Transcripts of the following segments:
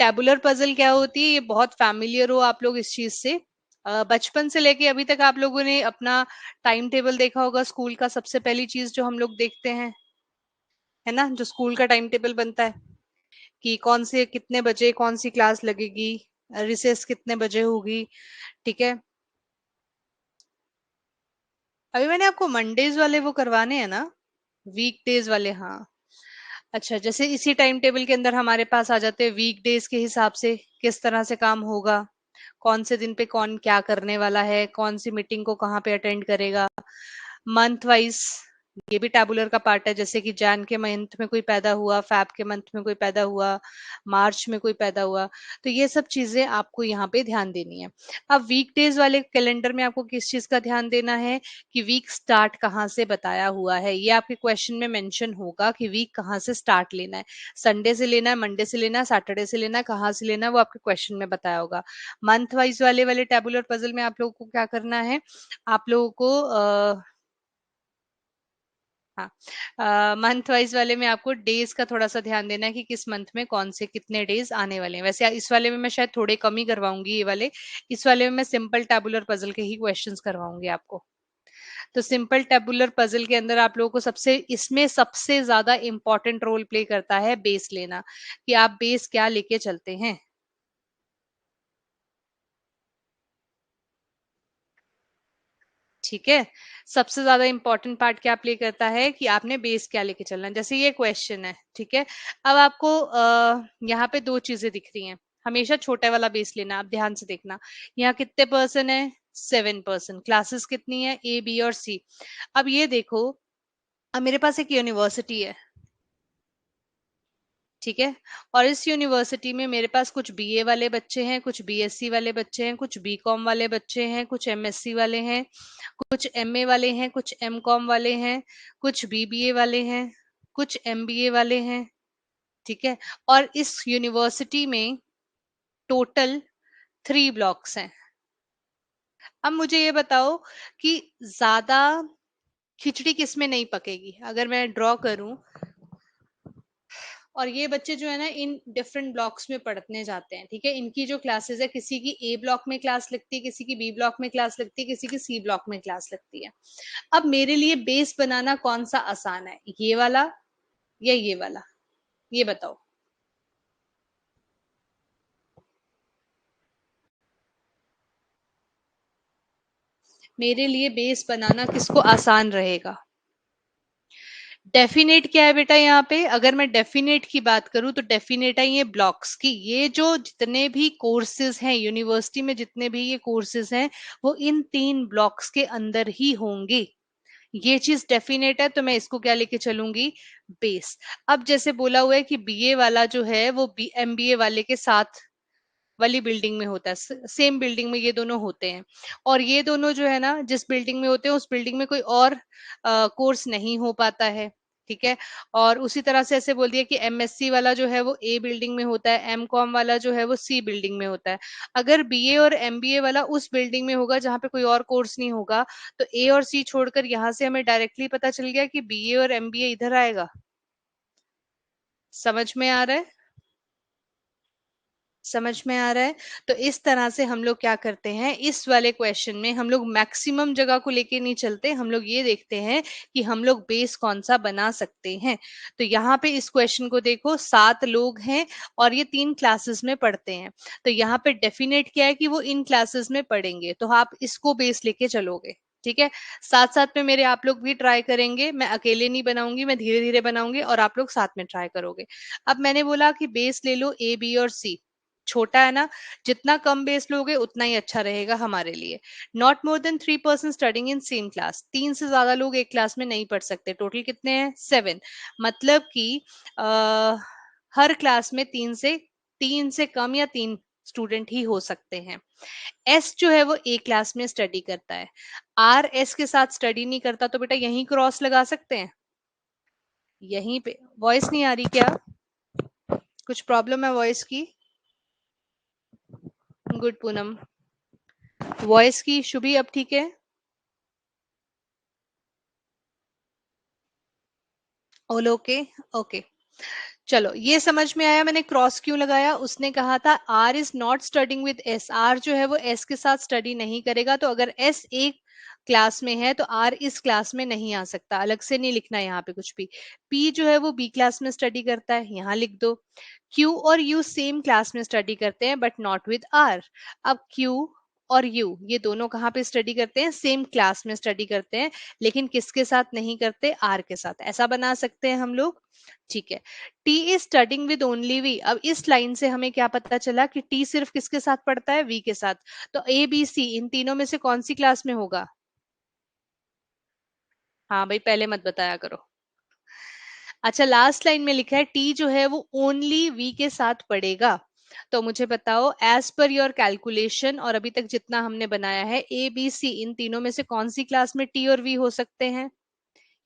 Tabular puzzle क्या होती है, ये बहुत फैमिलियर हो आप लोग इस चीज से। बचपन से लेके अभी तक आप लोगों ने अपना टाइम टेबल देखा होगा स्कूल का। सबसे पहली चीज जो हम लोग देखते हैं, है ना, जो स्कूल का टाइम टेबल बनता है कि कौन से कितने बजे कौन सी क्लास लगेगी, रिसेस कितने बजे होगी। ठीक है, अभी मैंने आपको मंडेज वाले वो करवाने हैं ना, वीक डेज वाले। हाँ, अच्छा, जैसे इसी टाइम टेबल के अंदर हमारे पास आ जाते हैं वीक डेज के हिसाब से किस तरह से काम होगा, कौन से दिन पे कौन क्या करने वाला है, कौन सी मीटिंग को कहाँ पे अटेंड करेगा। मंथ वाइज ये भी टैबुलर का पार्ट है, जैसे कि जैन के मंथ में कोई पैदा हुआ, फैब के मंथ में कोई पैदा हुआ, मार्च में कोई पैदा हुआ। तो ये सब चीजें आपको यहाँ पे ध्यान देनी है। अब वीक डेज वाले कैलेंडर में आपको किस चीज का ध्यान देना है कि वीक स्टार्ट कहाँ से बताया हुआ है। ये आपके क्वेश्चन में मेंशन होगा कि वीक कहाँ से स्टार्ट लेना है, संडे से लेना है, मंडे से लेना है, सैटरडे से लेना है, कहाँ से लेना है, वो आपके क्वेश्चन में बताया होगा। मंथ वाइज वाले वाले टेबुलर पजल में आप लोगों को क्या करना है, आप लोगों को हाँ, मंथ वाइज वाले में आपको डेज का थोड़ा सा ध्यान देना है कि किस मंथ में कौन से कितने डेज आने वाले हैं। वैसे इस वाले में मैं शायद थोड़े कम ही करवाऊंगी ये वाले। इस वाले में मैं सिंपल टेबुलर पजल के ही क्वेश्चंस करवाऊंगी आपको। तो सिंपल टेबुलर पजल के अंदर आप लोगों को सबसे इसमें सबसे ज्यादा इंपॉर्टेंट रोल प्ले करता है बेस लेना, कि आप बेस क्या लेके चलते हैं। ठीक है, सबसे ज्यादा इंपॉर्टेंट पार्ट क्या प्ले करता है कि आपने बेस क्या लेके चलना है। जैसे ये क्वेश्चन है, ठीक है, अब आपको यहाँ पे दो चीजें दिख रही हैं। हमेशा छोटा वाला बेस लेना, आप ध्यान से देखना। यहाँ कितने पर्सन है, 7 पर्सन। क्लासेस कितनी है, ए बी और सी। अब ये देखो, अब मेरे पास एक यूनिवर्सिटी है, ठीक है, और इस यूनिवर्सिटी में मेरे पास कुछ बीए वाले बच्चे हैं, कुछ बीएससी वाले बच्चे हैं, कुछ बीकॉम वाले बच्चे हैं, कुछ एमएससी वाले हैं, कुछ एमए वाले हैं, कुछ एमकॉम वाले हैं, कुछ बीबीए वाले हैं, कुछ एमबीए वाले हैं। ठीक है, और इस यूनिवर्सिटी में टोटल 3 ब्लॉक्स हैं। अब मुझे ये बताओ कि ज्यादा खिचड़ी किसमें नहीं पकेगी। अगर मैं ड्रॉ करूं, और ये बच्चे जो है ना इन डिफरेंट ब्लॉक्स में पढ़ने जाते हैं, ठीक है, इनकी जो क्लासेस है, किसी की ए ब्लॉक में क्लास लगती है, किसी की बी ब्लॉक में क्लास लगती है, किसी की सी ब्लॉक में क्लास लगती है। अब मेरे लिए बेस बनाना कौन सा आसान है, ये वाला या ये वाला, ये बताओ। मेरे लिए बेस बनाना किसको आसान रहेगा। डेफिनेट क्या है बेटा, यहाँ पे अगर मैं डेफिनेट की बात करूं तो डेफिनेट है ये ब्लॉक्स की। ये जो जितने भी कोर्सेज हैं यूनिवर्सिटी में, जितने भी ये कोर्सेज हैं, वो इन 3 ब्लॉक्स के अंदर ही होंगे। ये चीज डेफिनेट है, तो मैं इसको क्या लेके चलूंगी, बेस। अब जैसे बोला हुआ है कि बीए वाला जो है वो बी एमबीए वाले के साथ वाली बिल्डिंग में होता है, सेम बिल्डिंग में ये दोनों होते हैं। और ये दोनों जो है ना जिस बिल्डिंग में होते हैं उस बिल्डिंग में कोई और कोर्स नहीं हो पाता है। ठीक है, और उसी तरह से ऐसे बोल दिया कि एमएससी वाला जो है वो ए बिल्डिंग में होता है, एम कॉम वाला जो है वो सी बिल्डिंग में होता है। अगर बीए और एमबीए वाला उस बिल्डिंग में होगा जहाँ पे कोई और कोर्स नहीं होगा, तो ए और सी छोड़कर यहाँ से हमें डायरेक्टली पता चल गया कि बीए और एमबीए इधर आएगा। समझ में आ रहा है, समझ में आ रहा है। तो इस तरह से हम लोग क्या करते हैं, इस वाले क्वेश्चन में हम लोग मैक्सिमम जगह को लेके नहीं चलते, हम लोग ये देखते हैं कि हम लोग बेस कौन सा बना सकते हैं। तो यहाँ पे इस क्वेश्चन को देखो, 7 लोग हैं और ये 3 क्लासेस में पढ़ते हैं। तो यहाँ पे डेफिनेट क्या है कि वो इन क्लासेस में पढ़ेंगे, तो आप इसको बेस लेके चलोगे। ठीक है, साथ साथ में मेरे आप लोग भी ट्राई करेंगे, मैं अकेले नहीं बनाऊंगी, मैं धीरे धीरे बनाऊंगी और आप लोग साथ में ट्राई करोगे। अब मैंने बोला कि बेस ले लो ए बी और सी। छोटा है ना, जितना कम बेस लोगे उतना ही अच्छा रहेगा हमारे लिए। Not more than 3 person studying in same class. 3 से ज्यादा लोग एक क्लास में नहीं पढ़ सकते। टोटल कितने हैं, 7। मतलब कि आ, हर क्लास में 3 से कम या 3 स्टूडेंट ही हो सकते हैं। एस जो है वो एक क्लास में स्टडी करता है, आर एस के साथ स्टडी नहीं करता, तो बेटा यहीं क्रॉस लगा सकते हैं। यहीं पे वॉइस नहीं आ रही क्या, कुछ प्रॉब्लम है वॉइस की। गुड पूनम, वॉइस की इशू भी अब ठीक है। All okay, okay. चलो ये समझ में आया मैंने क्रॉस क्यों लगाया। उसने कहा था R is not studying with S, R जो है वो एस के साथ स्टडी नहीं करेगा, तो अगर एस एक क्लास में है तो आर इस क्लास में नहीं आ सकता, अलग से नहीं लिखना है यहाँ पे कुछ भी। पी जो है वो बी क्लास में स्टडी करता है, यहाँ लिख दो। क्यू और यू सेम क्लास में स्टडी करते हैं बट नॉट विद आर। अब क्यू और यू ये दोनों कहाँ पे स्टडी करते हैं, सेम क्लास में स्टडी करते हैं, लेकिन किसके साथ नहीं करते, आर के साथ। ऐसा बना सकते हैं हम लोग। ठीक है। T is studying with only V. अब इस लाइन से हमें क्या पता चला कि टी सिर्फ किसके साथ पढ़ता है, वी के साथ। तो ए बी सी इन तीनों में से कौन सी क्लास में होगा। हाँ भाई पहले मत बताया करो। अच्छा लास्ट लाइन में लिखा है टी जो है वो ओनली वी के साथ पढ़ेगा। तो मुझे बताओ एज पर योर कैलकुलेशन और अभी तक जितना हमने बनाया है, ए बी सी इन तीनों में से कौन सी क्लास में टी और वी हो सकते हैं।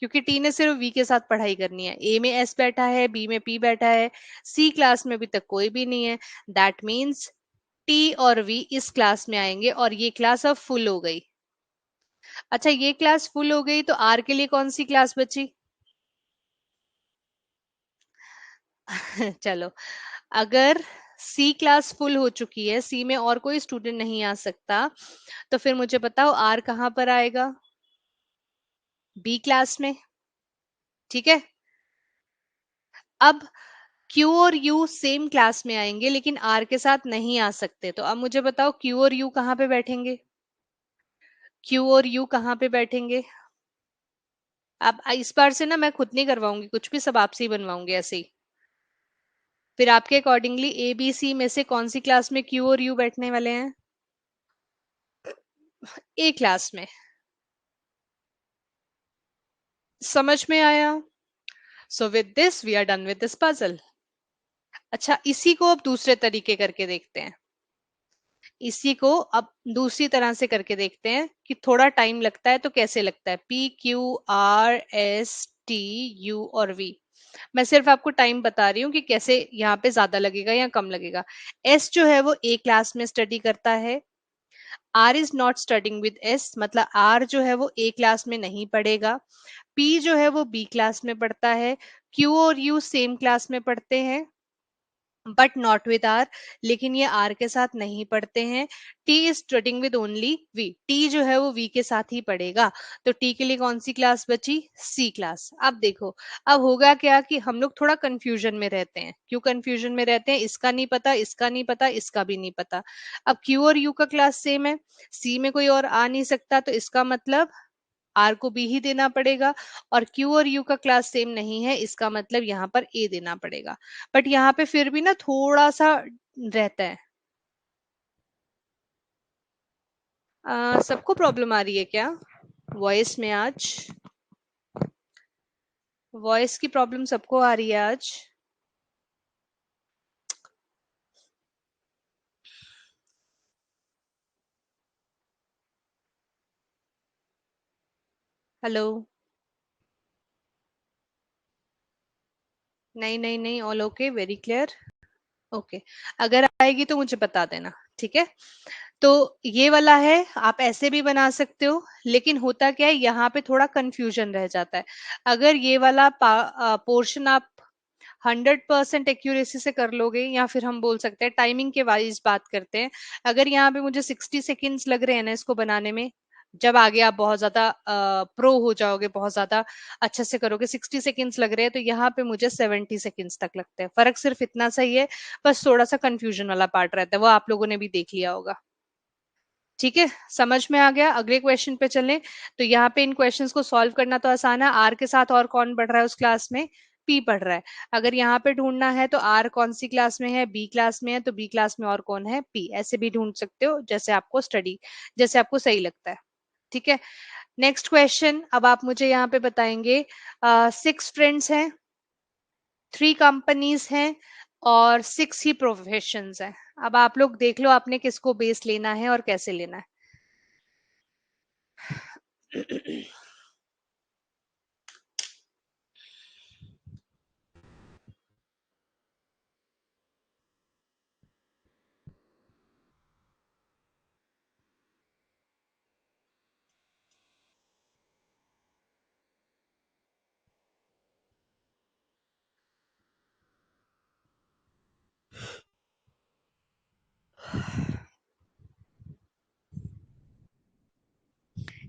क्योंकि टी ने सिर्फ वी के साथ पढ़ाई करनी है, ए में एस बैठा है, बी में पी बैठा है, सी क्लास में अभी तक कोई भी नहीं है। दैट मीन्स टी और वी इस क्लास में आएंगे और ये क्लास अब फुल हो गई। अच्छा ये क्लास फुल हो गई तो आर के लिए कौन सी क्लास बची। चलो अगर सी क्लास फुल हो चुकी है, सी में और कोई स्टूडेंट नहीं आ सकता, तो फिर मुझे बताओ आर कहाँ पर आएगा, बी क्लास में। ठीक है। अब क्यू और यू सेम क्लास में आएंगे लेकिन आर के साथ नहीं आ सकते, तो अब मुझे बताओ क्यू और यू कहाँ पे बैठेंगे, क्यू और यू कहाँ पे बैठेंगे। अब इस बार से ना मैं खुद नहीं करवाऊंगी कुछ भी, सब आपसे ही बनवाऊंगी ऐसे ही। फिर आपके अकॉर्डिंगली ए बी सी में से कौन सी क्लास में क्यू और यू बैठने वाले हैं, ए क्लास में। समझ में आया। So with this we are done with this puzzle. अच्छा इसी को अब दूसरे तरीके करके देखते हैं। इसी को अब दूसरी तरह से करके देखते हैं कि थोड़ा टाइम लगता है तो कैसे लगता है। P Q R S T U और वी। मैं सिर्फ आपको टाइम बता रही हूँ कि कैसे यहाँ पे ज्यादा लगेगा या कम लगेगा। एस जो है वो ए क्लास में स्टडी करता है। R is not studying with S, मतलब आर जो है वो ए क्लास में नहीं पढ़ेगा। पी जो है वो बी क्लास में पढ़ता है। क्यू और यू सेम क्लास में पढ़ते हैं बट नॉट विद आर, लेकिन ये आर के साथ नहीं पढ़ते हैं। T is studying with only V, T जो है वो वी के साथ ही पढ़ेगा। तो टी के लिए कौन सी क्लास बची, सी क्लास। अब देखो अब होगा क्या कि हम लोग थोड़ा कंफ्यूजन में रहते हैं। क्यों कंफ्यूजन में रहते हैं, इसका नहीं पता, इसका नहीं पता, इसका भी नहीं पता। अब क्यू और यू का क्लास सेम है, सी में कोई और आ नहीं सकता, तो इसका मतलब आर को बी ही देना पड़ेगा। और क्यू और यू का क्लास सेम नहीं है, इसका मतलब यहाँ पर ए देना पड़ेगा। बट यहाँ पे फिर भी ना थोड़ा सा रहता है। सबको प्रॉब्लम आ रही है क्या वॉइस में आज, वॉइस की प्रॉब्लम सबको आ रही है आज। हेलो। नहीं नहीं नहीं, all okay, very clear. Okay. अगर आएगी तो मुझे बता देना। ठीक है। तो ये वाला है, आप ऐसे भी बना सकते हो, लेकिन होता क्या है यहाँ पे थोड़ा कंफ्यूजन रह जाता है। अगर ये वाला पोर्शन आप 100% एक्यूरेसी से कर लोगे, या फिर हम बोल सकते हैं टाइमिंग के वाइज बात करते हैं। अगर यहाँ पे मुझे 60 सेकेंड्स लग रहे हैं ना इसको बनाने में, जब आगे आप बहुत ज्यादा प्रो हो जाओगे, बहुत ज्यादा अच्छे से करोगे, 60 सेकेंड्स लग रहे हैं, तो यहाँ पे मुझे 70 सेकेंड्स तक लगते हैं। फर्क सिर्फ इतना सही है, बस थोड़ा सा कंफ्यूजन वाला पार्ट रहता है, वो आप लोगों ने भी देख लिया होगा। ठीक है, समझ में आ गया। अगले क्वेश्चन पे चलें। तो यहाँ पे इन क्वेश्चंस को सॉल्व करना तो आसान है। आर के साथ और कौन बढ़ रहा है उस क्लास में, पी पढ़ रहा है। अगर यहाँ पे ढूंढना है तो आर कौन सी क्लास में है, बी क्लास में है, तो बी क्लास में और कौन है, पी। ऐसे भी ढूंढ सकते हो जैसे आपको स्टडी, जैसे आपको सही लगता है। ठीक है। नेक्स्ट क्वेश्चन, अब आप मुझे यहाँ पे बताएंगे 6 फ्रेंड्स हैं, 3 कंपनीज हैं, और 6 ही प्रोफेशंस हैं। अब आप लोग देख लो आपने किसको बेस लेना है और कैसे लेना है।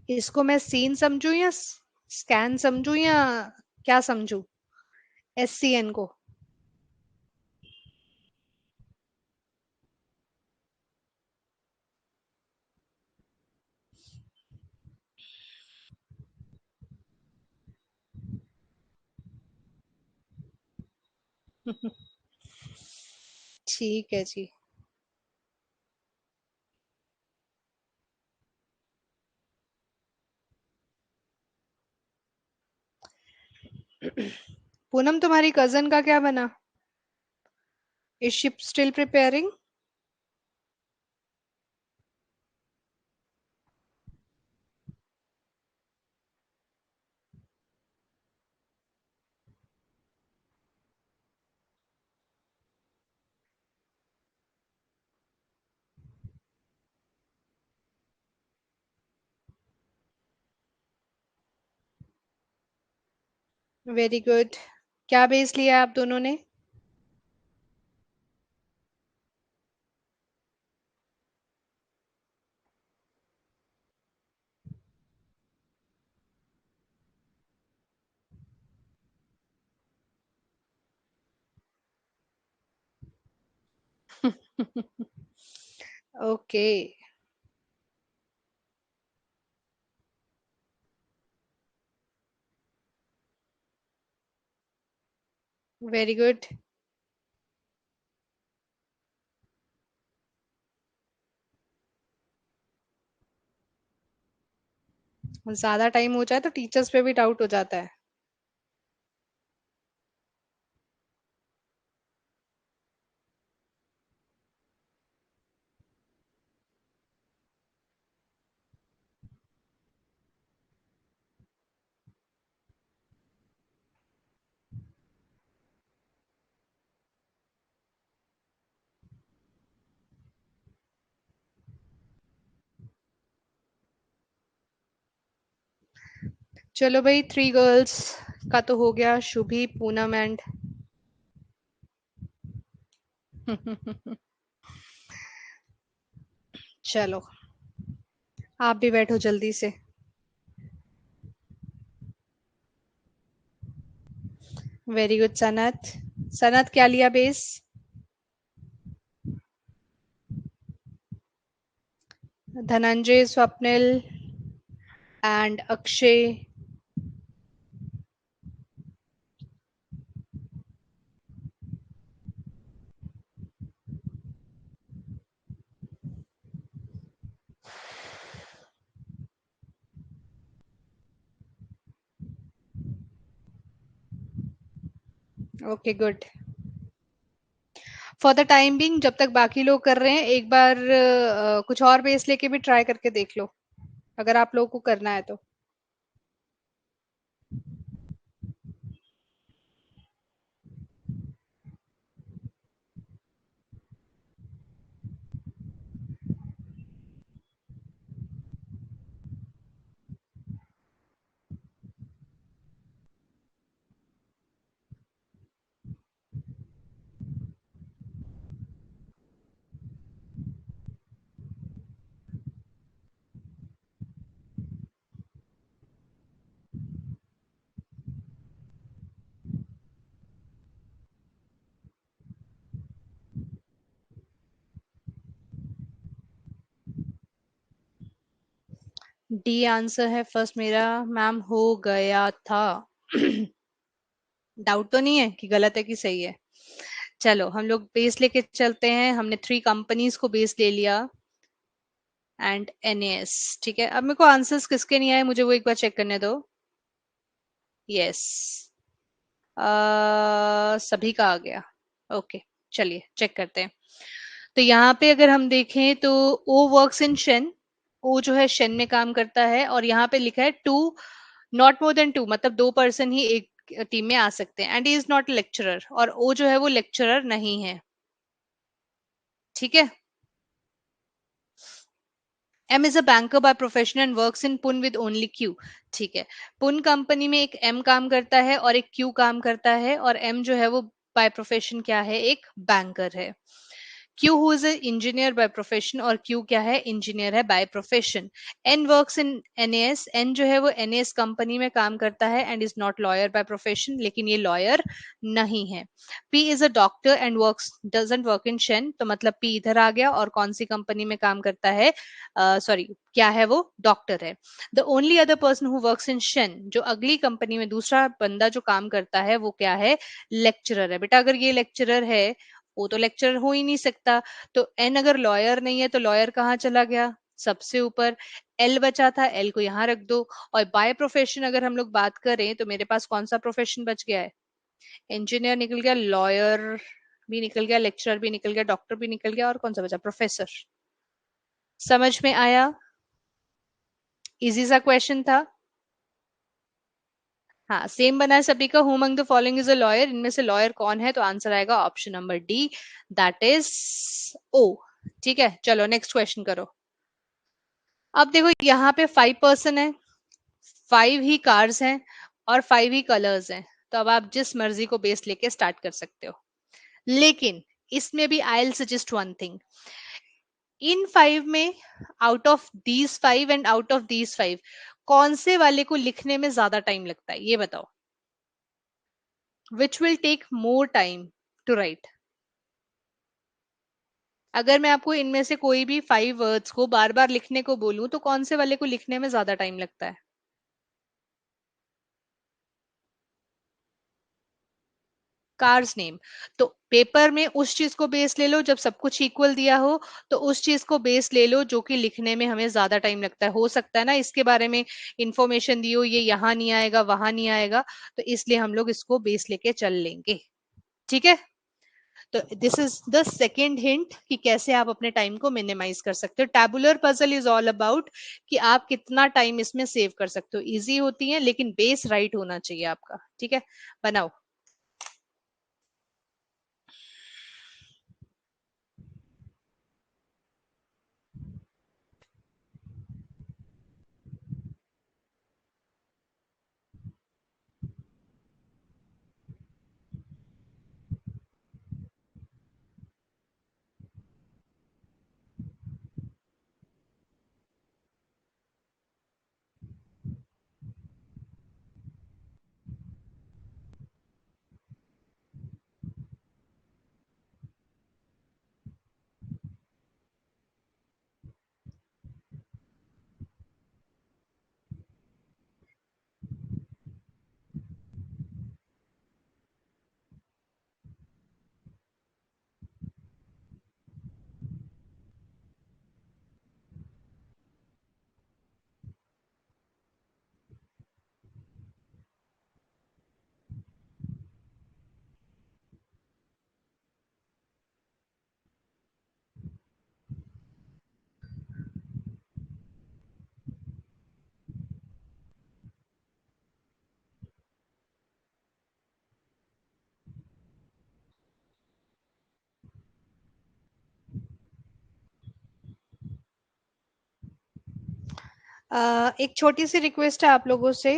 इसको मैं सीन समझू या स्कैन समझू या क्या समझू? SCN को? ठीक है जी। पूनम, तुम्हारी कजन का क्या बना? Is she still preparing? Very good. क्या बेस लिया आप दोनों ने? ओके। Very good. ज्यादा टाइम हो जाए तो टीचर्स पे भी डाउट हो जाता है। चलो भाई, 3 गर्ल्स का तो हो गया, शुभी, पूनम एंड चलो, आप भी बैठो जल्दी से। Very good Sanat. सनत क्या लिया base? Dhananjay, Swapnil and Akshay. Okay good. For the time being, जब तक बाकी लोग कर रहे हैं, एक बार कुछ और बेस लेके भी ट्राई करके देख लो, अगर आप लोगों को करना है तो। डी आंसर है फर्स्ट मेरा। मैम, हो गया था। डाउट तो नहीं है कि गलत है कि सही है? चलो, हम लोग बेस लेके चलते हैं। हमने 3 कंपनीज को बेस ले लिया एंड NAS। ठीक है, अब मेरे को आंसर्स किसके नहीं आए, मुझे वो एक बार चेक करने दो। यस, सभी का आ गया। ओके, चलिए चेक करते हैं। तो यहाँ पे अगर हम देखें तो ओ वर्क्स इन शेन। ओ जो है शेन में काम करता है, और यहाँ पे लिखा है 2, नॉट मोर देन 2, मतलब 2 पर्सन ही एक टीम में आ सकते हैं, and he is not lecturer, और ओ जो है वो लेक्चरर नहीं है। ठीक है। M is a banker by profession and works in Pune with only Q. ठीक है। पुन कंपनी में एक एम काम करता है और एक क्यू काम करता है, और एम जो है वो बाय प्रोफेशन क्या है, एक बैंकर है। Q who is an engineer by profession, और Q क्या है, इंजीनियर है by profession. N works in NAS. N जो है वो NAS कंपनी में काम करता है and is not lawyer by profession, लेकिन ये lawyer नहीं है. P is a doctor and works doesn't work in Shen, तो मतलब P इधर आ गया, और कौन सी कंपनी में काम करता है, सॉरी क्या है वो, डॉक्टर है. The only other person who works in शन, जो अगली कंपनी में दूसरा बंदा जो काम करता है वो क्या है, लेक्चरर है. बेटा अगर ये लेक्चरर है, वो तो लेक्चरर हो ही नहीं सकता. तो एन अगर लॉयर नहीं है तो लॉयर कहाँ चला गया, सबसे ऊपर. एल बचा था, एल को यहाँ रख दो. और बाय प्रोफेशन अगर हम लोग बात करें तो मेरे पास कौन सा प्रोफेशन बच गया है, इंजीनियर निकल गया, लॉयर भी निकल गया, लेक्चरर भी निकल गया, डॉक्टर भी निकल गया, और कौन सा बचा, प्रोफेसर. समझ में आया? इजी सा क्वेश्चन था. हाँ, सेम बना है सभी का. Who among the following is a lawyer, इनमें से लॉयर कौन है, तो आंसर आएगा option number D, that is O. ठीक है, चलो नेक्स्ट क्वेश्चन करो. अब देखो यहाँ पे 5 पर्सन है, 5 ही कार्स हैं, और 5 ही कलर्स हैं. तो अब आप जिस मर्जी को बेस लेके स्टार्ट कर सकते हो. लेकिन इसमें भी I will suggest one thing. इन 5 में, out of these 5 and out of these 5, कौन से वाले को लिखने में ज्यादा टाइम लगता है, ये बताओ. Which will take more time to write. अगर मैं आपको इनमें से कोई भी 5 वर्ड्स को बार बार लिखने को बोलूं तो कौन से वाले को लिखने में ज्यादा टाइम लगता है. Cars name. तो पेपर में उस चीज को बेस ले लो जब सब कुछ इक्वल दिया हो, तो उस चीज को बेस ले लो जो कि लिखने में हमें ज्यादा टाइम लगता है. हो सकता है ना इसके बारे में इंफॉर्मेशन दी हो, ये यहाँ नहीं आएगा वहां नहीं आएगा, तो इसलिए हम लोग इसको बेस लेके चल लेंगे. ठीक है. तो this is the second hint कि कैसे आप अपने टाइम को मिनिमाइज कर सकते हो. Tabular puzzle is all about कि आप कितना टाइम इसमें सेव कर सकते हो. इजी होती है लेकिन बेस राइट होना चाहिए आपका. ठीक है, बनाओ. एक छोटी सी रिक्वेस्ट है आप लोगों से.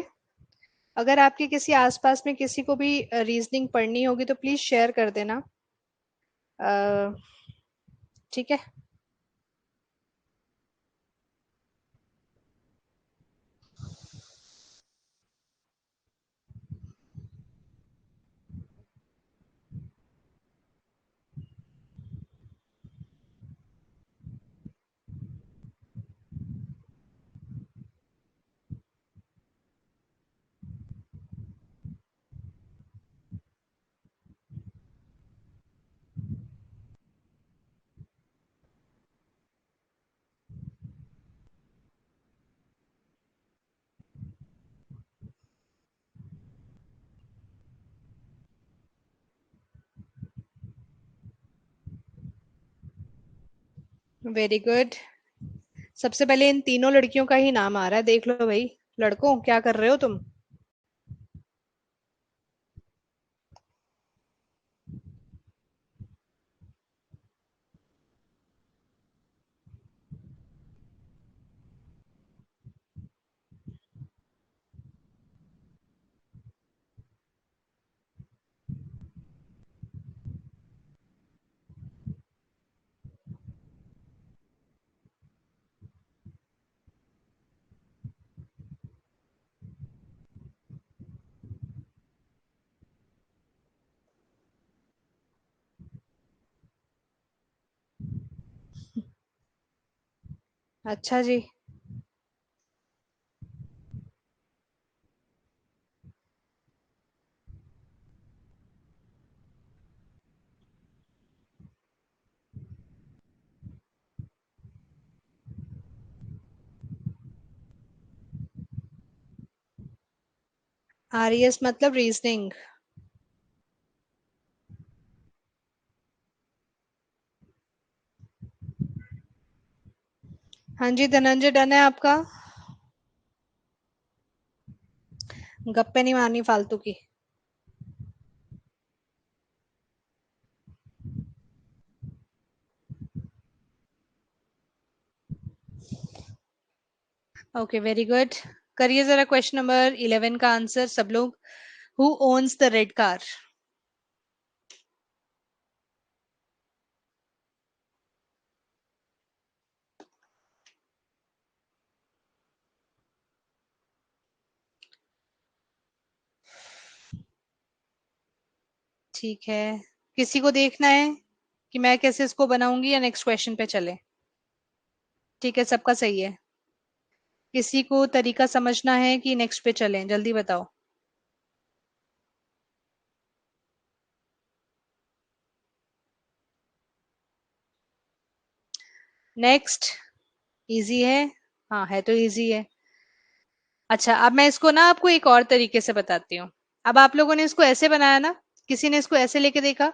अगर आपके किसी आसपास में किसी को भी रीजनिंग पढ़नी होगी तो प्लीज शेयर कर देना. अ, ठीक है. Very good. सबसे पहले इन तीनों लड़कियों का ही नाम आ रहा है, देख लो भाई. लड़कों क्या कर रहे हो तुम. अच्छा जी। RES मतलब रीजनिंग। हाँ जी धनंजय, डन है आपका? गप्पे नहीं मारनी फालतू की। Okay very good. करिए जरा क्वेश्चन नंबर 11 का आंसर सब लोग। Who owns the red car? ठीक है, किसी को देखना है कि मैं कैसे इसको बनाऊंगी या नेक्स्ट क्वेश्चन पे चले? ठीक है, सबका सही है। किसी को तरीका समझना है कि नेक्स्ट पे चलें? जल्दी बताओ। नेक्स्ट। इजी है। हाँ है तो इजी है। अच्छा, अब मैं इसको ना आपको एक और तरीके से बताती हूँ। अब आप लोगों ने इसको ऐसे बनाया ना, किसी ने इसको ऐसे लेके देखा।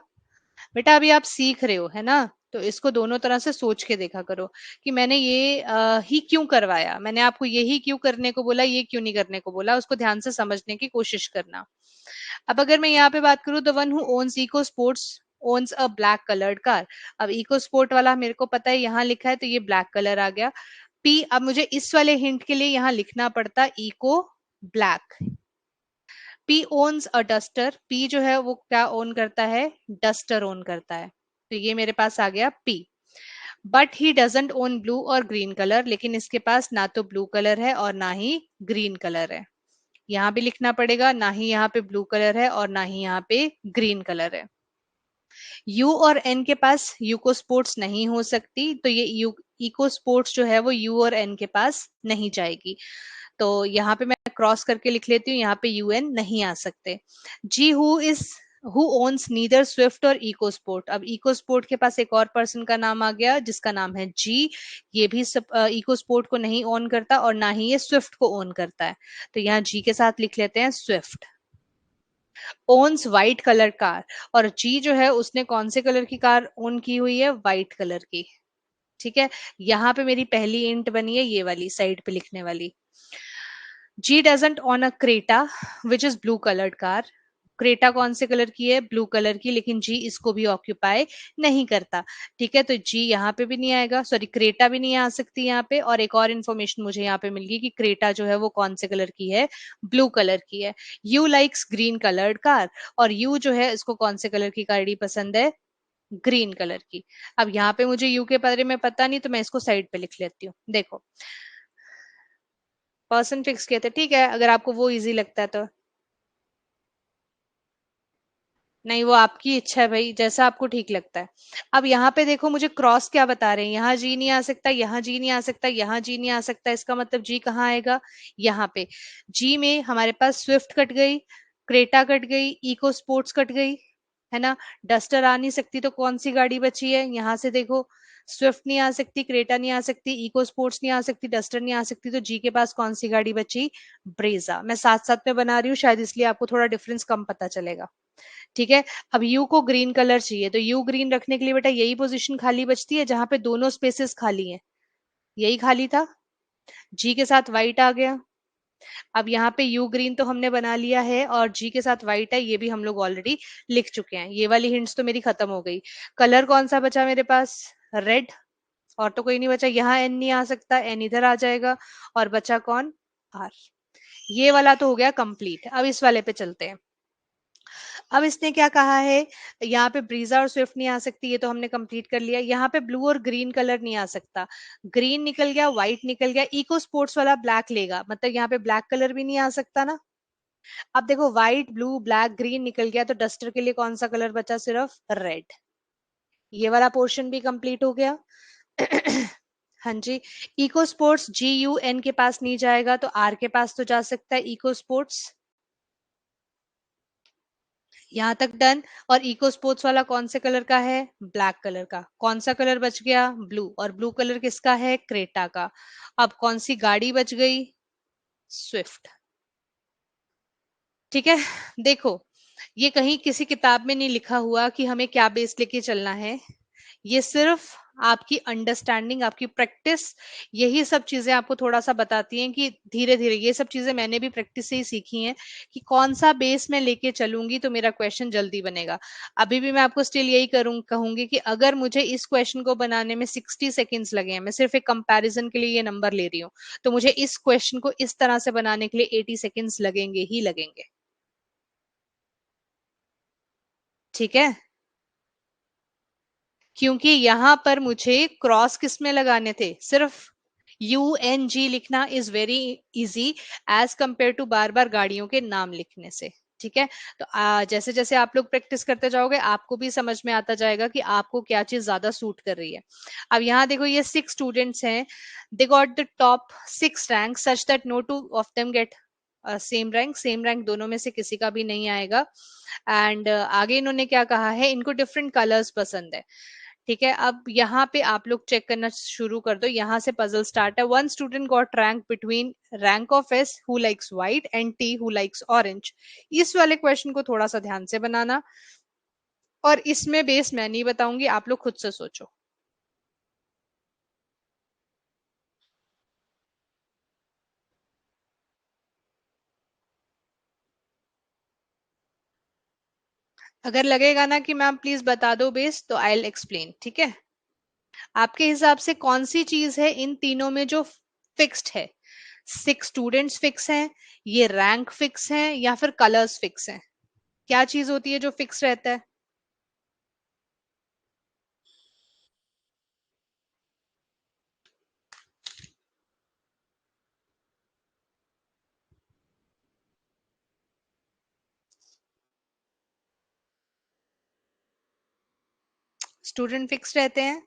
बेटा अभी आप सीख रहे हो है ना, तो इसको दोनों तरह से सोच के देखा करो कि मैंने ये ही क्यों करवाया, मैंने आपको ये ही क्यों करने को बोला, ये क्यों नहीं करने को बोला, उसको ध्यान से समझने की कोशिश करना। अब अगर मैं यहाँ पे बात करूँ, the one who owns Eco Sports owns a black coloured car. अब इको स्पोर्ट वाला मेरे को पता है, यहाँ लिखा है तो ये ब्लैक कलर आ गया। पी, अब मुझे इस वाले हिंट के लिए यहाँ लिखना पड़ता Eco black. P owns a Duster, P जो है वो क्या ओन करता है? डस्टर ओन करता है। तो ये मेरे पास आ गया P. But he doesn't own blue और ग्रीन कलर, लेकिन इसके पास ना तो ब्लू कलर है और ना ही ग्रीन कलर है। यहाँ भी लिखना पड़ेगा, ना ही यहाँ पे ब्लू कलर है और ना ही यहाँ पे ग्रीन कलर है। यू और एन के पास यूको स्पोर्ट्स नहीं हो सकती, तो ये यू इको स्पोर्ट्स जो है वो यू और एन के पास नहीं जाएगी। तो यहाँ पे मैं क्रॉस करके लिख लेती हूँ, यहाँ पे यूएन नहीं आ सकते। जी हु ओन्स नीदर स्विफ्ट और इको स्पोर्ट। अब इको स्पोर्ट के पास एक और पर्सन का नाम आ गया जिसका नाम है जी। ये भी इको स्पोर्ट को नहीं ओन करता और ना ही ये स्विफ्ट को ओन करता है। तो यहाँ जी के साथ लिख लेते हैं Swift. Owns white colour car, और जी जो है उसने कौन से कलर की कार ओन की हुई है? व्हाइट कलर की। ठीक है, यहाँ पे मेरी पहली इंट बनी है ये वाली साइड पे लिखने वाली। G doesn't on a Creta which is blue coloured car. Creta कौन से कलर की है? ब्लू कलर की, लेकिन जी इसको भी ऑक्यूपाई नहीं करता। ठीक है, तो जी यहाँ पे भी नहीं आएगा, सॉरी क्रेटा भी नहीं आ सकती यहाँ पे। और एक और इन्फॉर्मेशन मुझे यहाँ पे मिल गई कि क्रेटा जो है वो कौन से कलर की है? ब्लू कलर की है। You likes green coloured car, और यू जो है इसको कौन से कलर की गाड़ी पसंद है? ग्रीन कलर की। अब यहाँ पे मुझे यू के बारे में पता नहीं, तो मैं इसको साइड पे लिख लेती हूँ। देखो, पर्सन फिक्स किए थे, ठीक है, अगर आपको वो इजी लगता है तो। नहीं, वो आपकी इच्छा है भाई, जैसा आपको ठीक लगता है। अब यहाँ पे देखो मुझे क्रॉस क्या बता रहे हैं, यहाँ जी नहीं आ सकता, यहाँ जी नहीं आ सकता, यहाँ जी नहीं आ सकता, इसका मतलब जी कहाँ आएगा? यहाँ पे। जी में हमारे पास स्विफ्ट कट गई, क्रेटा कट गई, इको स्पोर्ट्स कट गई, है ना। डस्टर आ नहीं सकती, तो कौन सी गाड़ी बची है? यहाँ से देखो, स्विफ्ट नहीं आ सकती, क्रेटा नहीं आ सकती, इको स्पोर्ट्स नहीं आ सकती, डस्टर नहीं आ सकती, तो जी के पास कौन सी गाड़ी बची? ब्रेजा। मैं साथ साथ में बना रही हूँ, शायद इसलिए आपको थोड़ा डिफरेंस कम पता चलेगा। ठीक है, अब यू को ग्रीन कलर चाहिए, तो यू ग्रीन रखने के लिए बेटा यही पोजीशन खाली बचती है जहां पे दोनों स्पेसेस खाली हैं। यही खाली था। जी के साथ व्हाइट आ गया। अब यहाँ पे यू ग्रीन तो हमने बना लिया है, और जी के साथ व्हाइट है, ये भी हम लोग ऑलरेडी लिख चुके हैं। ये वाली हिंट्स तो मेरी खत्म हो गई। कलर कौन सा बचा मेरे पास? रेड। और तो कोई नहीं बचा, यहाँ एन नहीं आ सकता, एन इधर आ जाएगा। और बचा कौन? आर। ये वाला तो हो गया कंप्लीट। अब इस वाले पे चलते हैं। अब इसने क्या कहा है? यहाँ पे ब्रीजा और स्विफ्ट नहीं आ सकती, ये तो हमने कंप्लीट कर लिया। यहाँ पे ब्लू और ग्रीन कलर नहीं आ सकता। ग्रीन निकल गया, व्हाइट निकल गया, इको स्पोर्ट्स वाला ब्लैक लेगा, मतलब यहाँ पे ब्लैक कलर भी नहीं आ सकता ना। अब देखो, व्हाइट ब्लू ब्लैक ग्रीन निकल गया, तो डस्टर के लिए कौन सा कलर बचा? सिर्फ रेड। ये वाला पोर्शन भी कंप्लीट हो गया। हाँ जी। इको स्पोर्ट्स GUN के पास नहीं जाएगा तो R के पास तो जा सकता है, इको स्पोर्ट्स। यहाँ तक डन। और इको स्पोर्ट्स वाला कौन से कलर का है? ब्लैक कलर का। कौन सा कलर बच गया? ब्लू। और ब्लू कलर किसका है? क्रेटा का। अब कौन सी गाड़ी बच गई? स्विफ्ट। ठीक है। देखो, ये कहीं किसी किताब में नहीं लिखा हुआ कि हमें क्या बेस लेके चलना है। ये सिर्फ आपकी अंडरस्टैंडिंग, आपकी प्रैक्टिस, यही सब चीजें आपको थोड़ा सा बताती हैं कि धीरे धीरे, ये सब चीजें मैंने भी प्रैक्टिस से ही सीखी हैं कि कौन सा बेस मैं लेके चलूंगी तो मेरा क्वेश्चन जल्दी बनेगा। अभी भी मैं आपको स्टिल यही कहूंगी कि अगर मुझे इस क्वेश्चन को बनाने में 60 सेकेंड्स लगे हैं, मैं सिर्फ एक कंपैरिजन के लिए ये नंबर ले रही हूँ, तो मुझे इस क्वेश्चन को इस तरह से बनाने के लिए 80 सेकेंड्स लगेंगे ही लगेंगे। ठीक है। क्योंकि यहां पर मुझे क्रॉस किस में लगाने थे? सिर्फ UNG लिखना is very easy as compare to बार बार गाड़ियों के नाम लिखने से। ठीक है। तो जैसे जैसे आप लोग प्रैक्टिस करते जाओगे आपको भी समझ में आता जाएगा कि आपको क्या चीज ज्यादा सूट कर रही है। अब यहाँ देखो, ये 6 स्टूडेंट्स हैं। They got the top 6 rank such that no two of them get same rank. Same rank दोनों में से किसी का भी नहीं आएगा। एंड आगे इन्होंने क्या कहा है, इनको डिफरेंट कलर्स पसंद है। ठीक है। अब यहाँ पे आप लोग चेक करना शुरू कर दो, यहाँ से पजल स्टार्ट है। One student got rank between rank of S who likes white and T who likes orange. इस वाले क्वेश्चन को थोड़ा सा ध्यान से बनाना, और इसमें बेस मैं नहीं बताऊंगी, आप लोग खुद से सोचो। अगर लगेगा ना कि मैम प्लीज बता दो बेस, तो आई विल एक्सप्लेन। ठीक है। आपके हिसाब से कौन सी चीज है इन तीनों में जो फिक्स्ड है? 6 स्टूडेंट्स फिक्स हैं, ये रैंक फिक्स है, या फिर कलर्स फिक्स हैं? क्या चीज होती है जो फिक्स रहता है? स्टूडेंट फिक्स रहते हैं।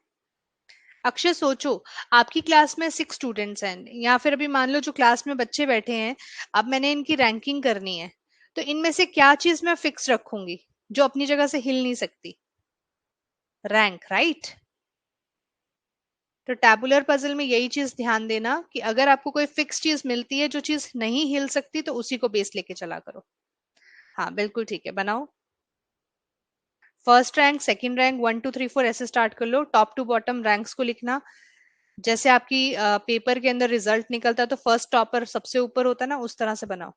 अक्षय सोचो, आपकी क्लास में 6 स्टूडेंट्स हैं, या फिर अभी मान लो जो क्लास में बच्चे बैठे हैं, अब मैंने इनकी रैंकिंग करनी है, तो इनमें से क्या चीज मैं फिक्स रखूंगी जो अपनी जगह से हिल नहीं सकती? Rank, right. तो टैबुलर पजल में यही चीज ध्यान देना कि अगर आपको कोई फिक्स चीज मिलती है जो चीज नहीं हिल सकती, तो उसी को बेस लेके चला करो। हाँ बिल्कुल ठीक है, बनाओ। फर्स्ट रैंक, सेकंड रैंक, 1 2 3 4 ऐसे स्टार्ट कर लो, टॉप टू बॉटम रैंक्स को लिखना। जैसे आपकी पेपर के अंदर रिजल्ट निकलता है तो फर्स्ट टॉपर सबसे ऊपर होता है ना, उस तरह से बनाओ।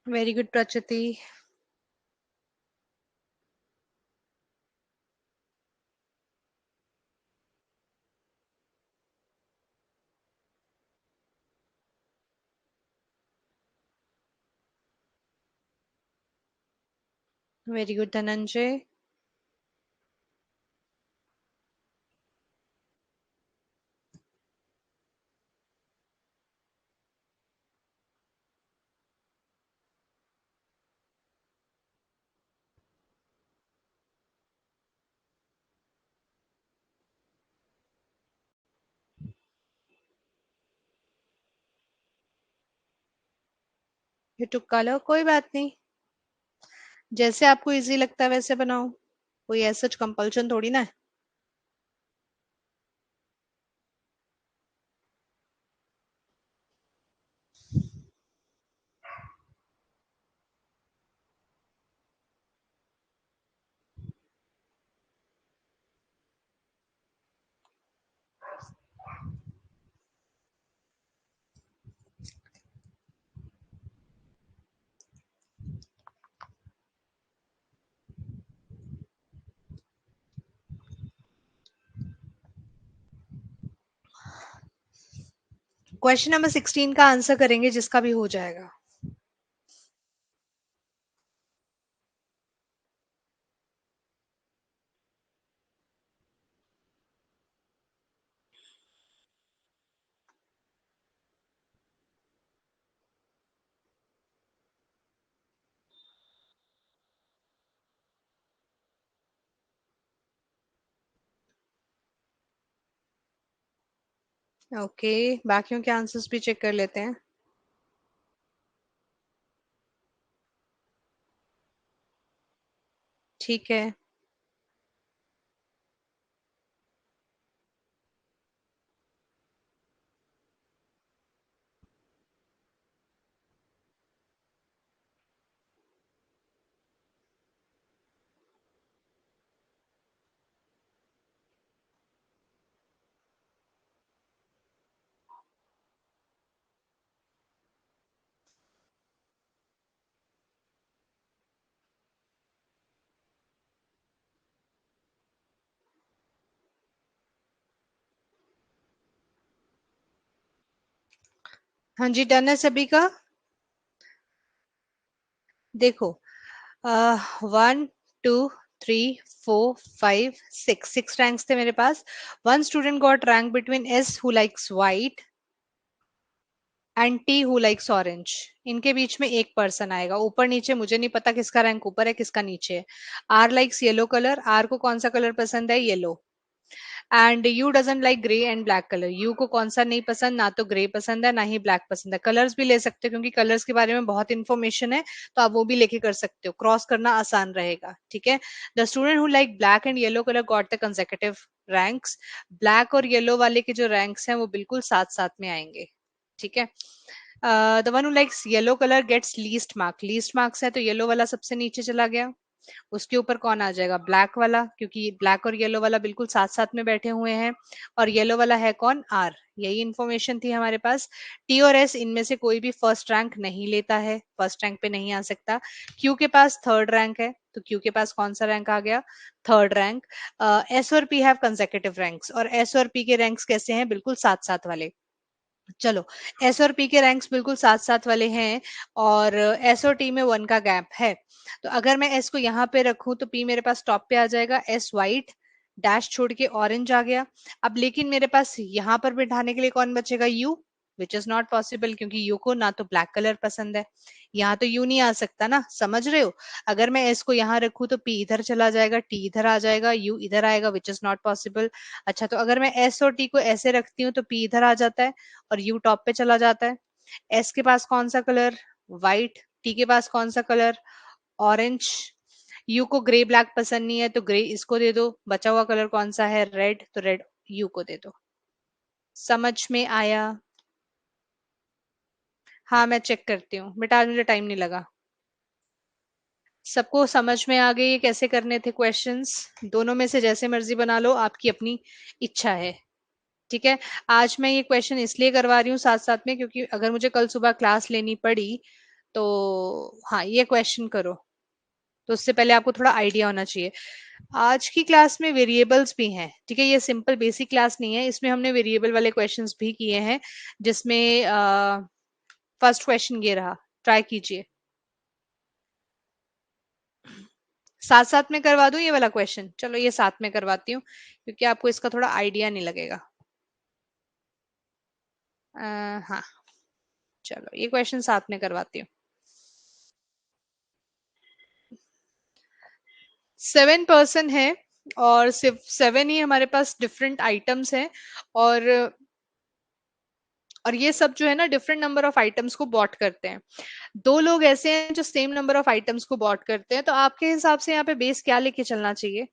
Very good Prachiti. Very good Dhananjay. ये टुक्का लो, कोई बात नहीं। जैसे आपको इजी लगता है वैसे बनाओ, कोई ऐसा कंपल्शन थोड़ी ना है। क्वेश्चन नंबर 16 का आंसर करेंगे, जिसका भी हो जाएगा। ओके, बाकियों के आंसर्स भी चेक कर लेते हैं। ठीक है। हाँ जी, डन है सभी का। देखो, 1 2 3 4 5 6, 6 रैंक्स थे मेरे पास। One student got rank between S who likes white and T who likes orange. इनके बीच में एक पर्सन आएगा, ऊपर नीचे मुझे नहीं पता किसका रैंक ऊपर है किसका नीचे है। R likes yellow colour, R को कौन सा कलर पसंद है, yellow. And U doesn't like grey and black colour, U को कौन सा नहीं पसंद, ना तो ग्रे पसंद है ना ही ब्लैक पसंद है। कलर्स भी ले सकते हो क्योंकि कलर्स के बारे में बहुत इंफॉर्मेशन है, तो आप वो भी लेके कर सकते हो, क्रॉस करना आसान रहेगा। ठीक है। The student who like black and yellow colour got the consecutive ranks. Black और येलो वाले के जो रैंक्स हैं वो बिल्कुल साथ साथ में आएंगे। ठीक है। The one who likes yellow colour gets least mark, least marks है तो येलो वाला सबसे नीचे चला गया। उसके ऊपर कौन आ जाएगा, ब्लैक वाला, क्योंकि ब्लैक और येलो वाला बिल्कुल साथ साथ में बैठे हुए हैं। और येलो वाला है कौन, आर। यही इंफॉर्मेशन थी हमारे पास। टी और एस इनमें से कोई भी फर्स्ट रैंक नहीं लेता है, फर्स्ट रैंक पे नहीं आ सकता। क्यू के पास थर्ड रैंक है, तो क्यू के पास कौन सा रैंक आ गया, थर्ड रैंक। एस और पी हैव कंसेक्यूटिव रैंक्स, और एस और पी के रैंक्स कैसे हैं, बिल्कुल साथ साथ वाले। चलो, एस और पी के रैंक्स बिल्कुल साथ साथ वाले हैं, और एस और टी में 1 का गैप है। तो अगर मैं एस को यहाँ पे रखूं तो पी मेरे पास टॉप पे आ जाएगा, एस वाइट, डैश छोड़ के ऑरेंज आ गया। अब लेकिन मेरे पास यहाँ पर बिठाने के लिए कौन बचेगा, you, which is not possible क्योंकि यू को ना तो ब्लैक कलर पसंद है। यहाँ तो यू नहीं आ सकता ना, समझ रहे हो। अगर मैं एस को यहाँ रखूं तो पी इधर चला जाएगा, टी इधर आ जाएगा, यू इधर आएगा, विच इज नॉट पॉसिबल। अच्छा, तो अगर मैं एस और टी को ऐसे रखती हूँ तो पी इधर आ जाता है और यू टॉप पे चला जाता है। एस के पास कौन सा कलर, व्हाइट। टी के पास कौन सा कलर, ऑरेंज। यू को ग्रे ब्लैक पसंद नहीं है तो ग्रे इसको दे दो, बचा हुआ कलर कौन सा है, रेड, तो रेड यू को दे दो। समझ में आया। हाँ, मैं चेक करती हूँ बेटा, आज मुझे टाइम नहीं लगा। सबको समझ में आ गई ये कैसे करने थे क्वेश्चंस। दोनों में से जैसे मर्जी बना लो, आपकी अपनी इच्छा है। ठीक है। आज मैं ये क्वेश्चन इसलिए करवा रही हूँ साथ साथ में, क्योंकि अगर मुझे कल सुबह क्लास लेनी पड़ी तो हाँ, ये क्वेश्चन करो। तो उससे पहले आपको थोड़ा आइडिया होना चाहिए। आज की क्लास में वेरिएबल्स भी हैं, ठीक है, ये सिंपल बेसिक क्लास नहीं है, इसमें हमने वेरिएबल वाले क्वेश्चंस भी किए हैं, जिसमें फर्स्ट क्वेश्चन ये रहा, ट्राई कीजिए। साथ साथ में करवा दूं ये वाला क्वेश्चन? चलो ये साथ में करवाती हूँ, क्योंकि आपको इसका थोड़ा आइडिया नहीं लगेगा। हाँ, चलो ये क्वेश्चन साथ में करवाती हूँ। 7 पर्सन है, और सिर्फ 7 ही हमारे पास डिफरेंट आइटम्स हैं, और ये सब जो है ना डिफरेंट नंबर ऑफ आइटम्स को बॉट करते हैं। दो लोग ऐसे हैं जो सेम नंबर ऑफ आइटम्स को बॉट करते हैं, तो आपके हिसाब से यहाँ पे बेस क्या लेके चलना चाहिए?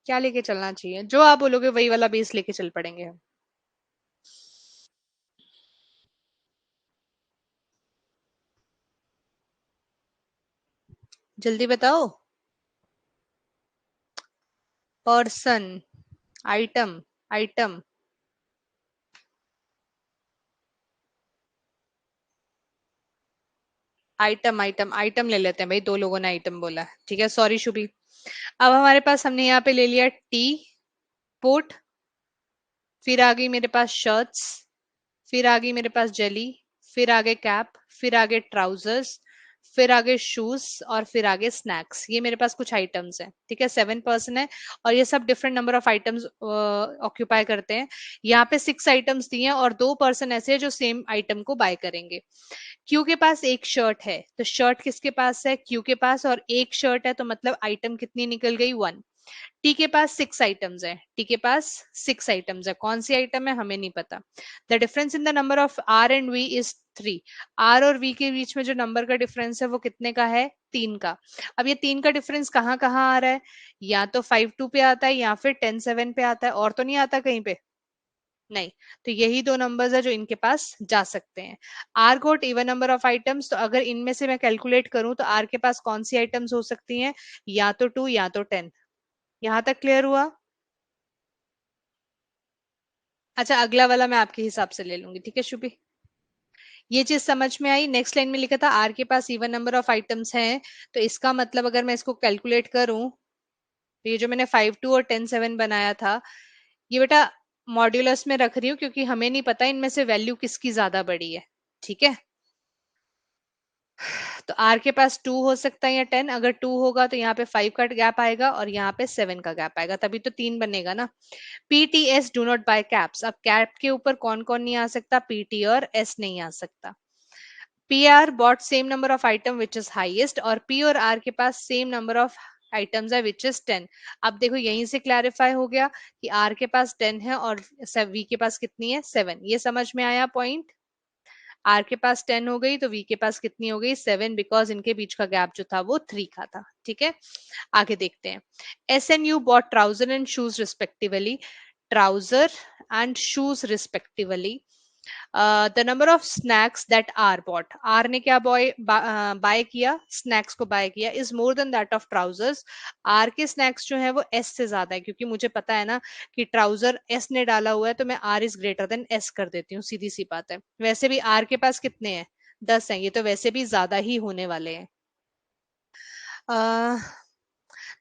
क्या लेके चलना चाहिए? जो आप बोलोगे वही वाला बेस लेके चल पड़ेंगे हम। जल्दी बताओ। Person, item, item, item, item, item ले लेते हैं भाई, दो लोगों ने आइटम बोला है, ठीक है, सॉरी शुभी। अब हमारे पास, हमने यहाँ पे ले लिया टी, पोट, फिर आ गई मेरे पास शर्ट्स, फिर आ गई मेरे पास जेली, फिर आगे कैप, फिर आगे ट्राउजर्स, फिर आगे शूज, और फिर आगे स्नैक्स। ये मेरे पास कुछ आइटम्स हैं, ठीक है, 7 पर्सन है, और ये सब different number of items occupy करते हैं। यहाँ पे 6 आइटम्स दिए हैं, और 2 पर्सन ऐसे हैं जो सेम आइटम को बाय करेंगे। क्यू के पास एक शर्ट है, तो शर्ट किसके पास है? क्यू के पास, और एक शर्ट है, तो मतलब आइटम कितनी निकल गई? 1। टी के पास 6 आइटम्स है, टी के पास 6 आइटम्स है, कौन सी आइटम है हमें नहीं पता। The difference in the number of R and V is 3। R और वी के बीच में जो नंबर का डिफरेंस है वो कितने का है? 3 का। अब ये 3 का डिफरेंस कहाँ कहाँ आ रहा है? या तो 5-2 पे आता है, या फिर 10-7 पे आता है, और तो नहीं आता कहीं पे? नहीं। तो यही दो नंबर्स है जो इनके पास जा सकते हैं। R got even number of items, तो अगर इनमें से मैं कैलकुलेट करूं तो आर के पास कौन सी आइटम्स हो सकती हैं? या तो 2 या तो 10। यहां तक क्लियर हुआ? अच्छा, अगला वाला मैं आपके हिसाब से ले लूंगी, ठीक है शुभी। ये चीज समझ में आई। नेक्स्ट लाइन में लिखा था आर के पास इवन नंबर ऑफ आइटम्स हैं, तो इसका मतलब अगर मैं इसको कैलकुलेट करूं, तो ये जो मैंने 5-2 और 10-7 बनाया था, ये बेटा मॉड्यूलस में रख रही हूँ, क्योंकि हमें नहीं पता इनमें से वैल्यू किसकी ज्यादा बड़ी है, ठीक है। तो आर के पास 2 हो सकता है या 10। अगर 2 होगा तो यहाँ पे 5 का गैप आएगा, और यहाँ पे 7 का गैप आएगा, तभी तो 3 बनेगा ना। P T S do not buy caps. अब कैप के ऊपर कौन कौन नहीं आ सकता? पीटी और एस नहीं आ सकता। P R bought same number of item which is highest, और पी और आर के पास सेम नंबर ऑफ आइटम्स है विच इज 10। अब देखो यहीं से क्लैरिफाई हो गया कि आर के पास 10 है और वी के पास कितनी है? 7। ये समझ में आया पॉइंट? आर के पास 10 हो गई, तो वी के पास कितनी हो गई? 7, बिकॉज इनके बीच का गैप जो था वो 3 का था, ठीक है। आगे देखते हैं। S and U bought trouser and shoes respectively, trouser and shoes respectively. The number of snacks that are bought, R ने क्या बाय किया? स्नैक्स को बाय किया, is more than that of trousers. R के स्नैक्स जो है वो S से ज्यादा है, क्योंकि मुझे पता है ना कि ट्राउजर एस ने डाला हुआ है, तो मैं R is greater than S कर देती हूँ, सीधी सी बात है। वैसे भी आर के पास कितने हैं? 10 हैं, ये तो वैसे भी ज्यादा ही होने वाले हैं।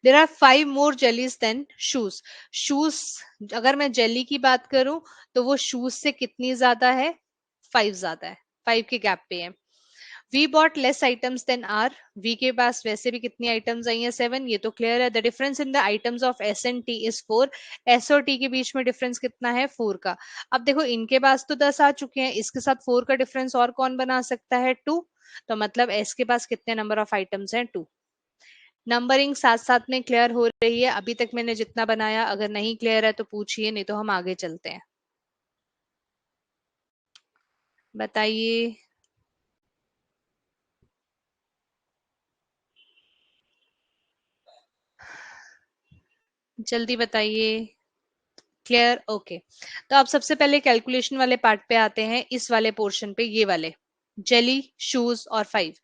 There are 5 more jellies than shoes. Shoes, अगर मैं जेली की बात करूं, तो वो शूज से कितनी ज्यादा है? 5 ज्यादा है, 5 के गैप पे है। We bought less items than are, we के पास वैसे भी कितनी आइटम्स आई हैं? 7, ये तो क्लियर है। The difference in the items of S and T is 4। S और टी के बीच में डिफरेंस कितना है? 4 का। अब देखो इनके पास तो 10 आ चुके हैं, इसके साथ 4 का डिफरेंस और कौन बना सकता है? 2। तो मतलब एस के पास कितने नंबर ऑफ आइटम्स हैं? 2। नंबरिंग साथ साथ में क्लियर हो रही है? अभी तक मैंने जितना बनाया, अगर नहीं क्लियर है तो पूछिए, नहीं तो हम आगे चलते हैं। बताइए, जल्दी बताइए। क्लियर? ओके। तो अब सबसे पहले कैलकुलेशन वाले पार्ट पे आते हैं, इस वाले पोर्शन पे, ये वाले। जेली, शूज और 5।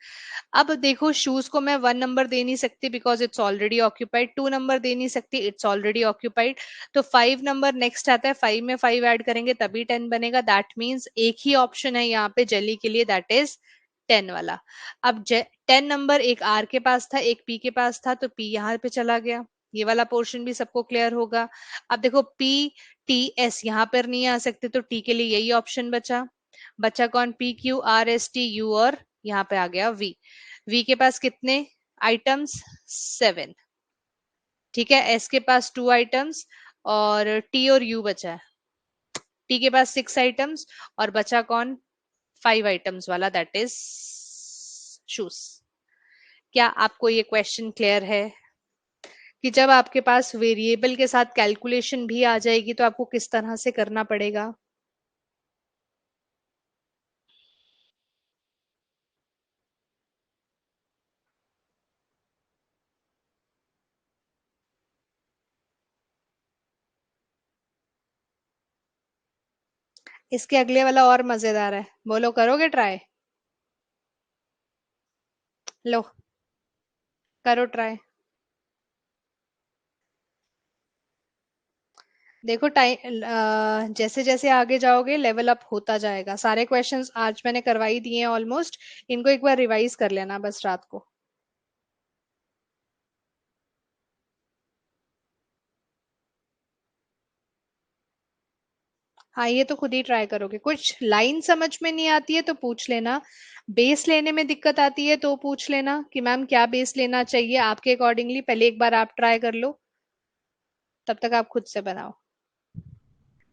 अब देखो शूज को मैं 1 नंबर दे नहीं सकती because it's already occupied, 2 number दे नहीं सकती, इट्स ऑलरेडी ऑक्यूपाइड। तो 5 नंबर नेक्स्ट आता है, 5 में 5 ऐड करेंगे तभी 10 बनेगा। दैट मीन्स एक ही ऑप्शन है यहाँ पे जेली के लिए, दैट इज 10 वाला। अब 10 नंबर एक आर के पास था, एक पी के पास था, तो पी यहाँ पे चला गया। ये वाला पोर्शन भी सबको क्लियर होगा। अब देखो पी, टी, एस यहाँ पर नहीं आ सकते, तो टी के लिए यही ऑप्शन बचा। बचा कौन? P, Q, R, S, T, U और यहाँ पे आ गया वी। वी के पास कितने आइटम्स? 7। ठीक है, एस के पास 2 आइटम्स और टी और यू बचा है। टी के पास 6 आइटम्स और बचा कौन? 5 आइटम्स वाला, दैट इज शूज। क्या आपको ये क्वेश्चन क्लियर है कि जब आपके पास वेरिएबल के साथ कैलकुलेशन भी आ जाएगी तो आपको किस तरह से करना पड़ेगा? इसके अगले वाला और मजेदार है, बोलो करोगे ट्राई? लो, करो ट्राई। देखो टाइम जैसे जैसे आगे जाओगे लेवल अप होता जाएगा। सारे क्वेश्चंस आज मैंने करवाई दिए हैं ऑलमोस्ट। इनको एक बार रिवाइज कर लेना बस रात को। हाँ, ये तो खुद ही ट्राई करोगे। कुछ लाइन समझ में नहीं आती है तो पूछ लेना। बेस लेने में दिक्कत आती है तो पूछ लेना कि मैम क्या बेस लेना चाहिए आपके अकॉर्डिंगली। पहले एक बार आप ट्राई कर लो, तब तक आप खुद से बनाओ।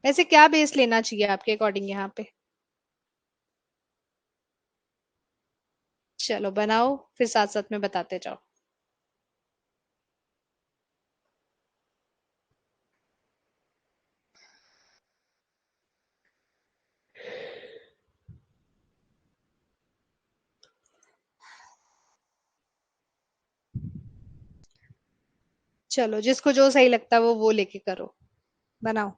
वैसे क्या बेस लेना चाहिए आपके अकॉर्डिंग यहाँ पे? चलो बनाओ, फिर साथ साथ में बताते जाओ। चलो, जिसको जो सही लगता है वो लेके करो, बनाओ।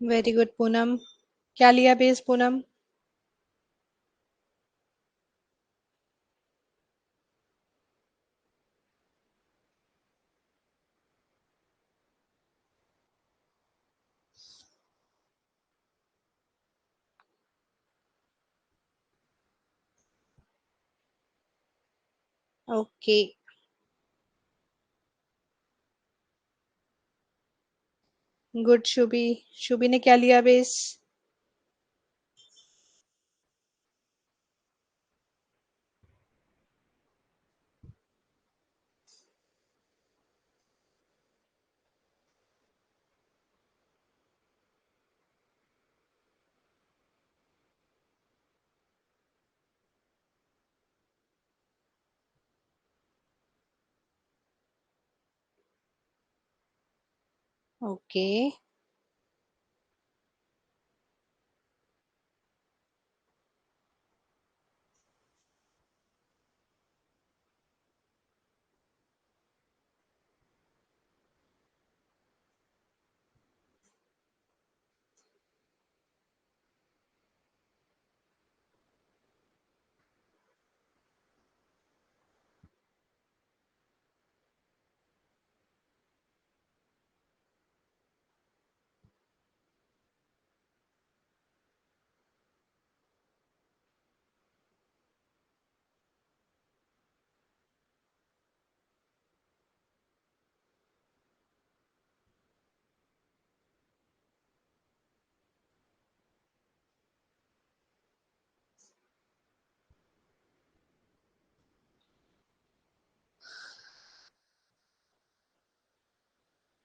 Very good Poonam. क्या लिया base Poonam? Okay. Good Shubhi. Shubhi ने क्या लिया बेस? ओके।